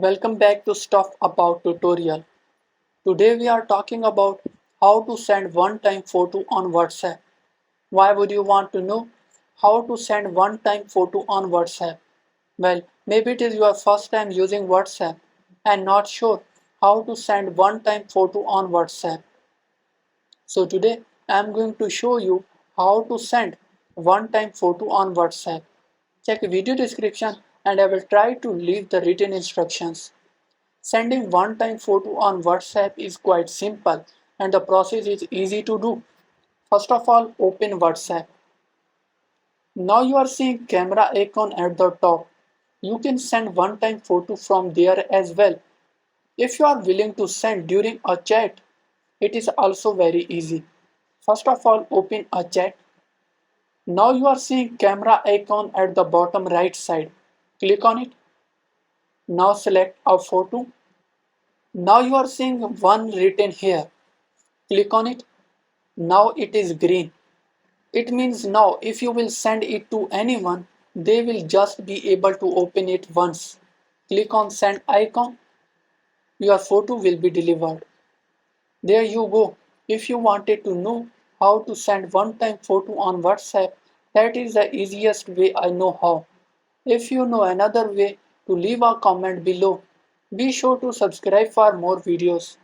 Welcome back to Stuff About Tutorial. Today we are talking about how to send one-time photo on WhatsApp. Why would you want to know how to send one-time photo on WhatsApp? Well, maybe it is your first time using WhatsApp and not sure how to send one-time photo on WhatsApp. So today I am going to show you how to send one-time photo on WhatsApp. Check video description and I will try to leave the written instructions. Sending one-time photo on WhatsApp is quite simple and the process is easy to do. First of all, open WhatsApp. Now you are seeing camera icon at the top. You can send one-time photo from there as well. If you are willing to send during a chat, it is also very easy. First of all, open a chat. Now you are seeing camera icon at the bottom right side. Click on it. Now select a photo. Now you are seeing one written here. Click on it. Now it is green. It means now if you will send it to anyone, they will just be able to open it once. Click on send icon. Your photo will be delivered. There you go. If you wanted to know how to send one-time photo on WhatsApp, that is the easiest way I know how. If you know another way, to leave a comment below. Be sure to subscribe for more videos.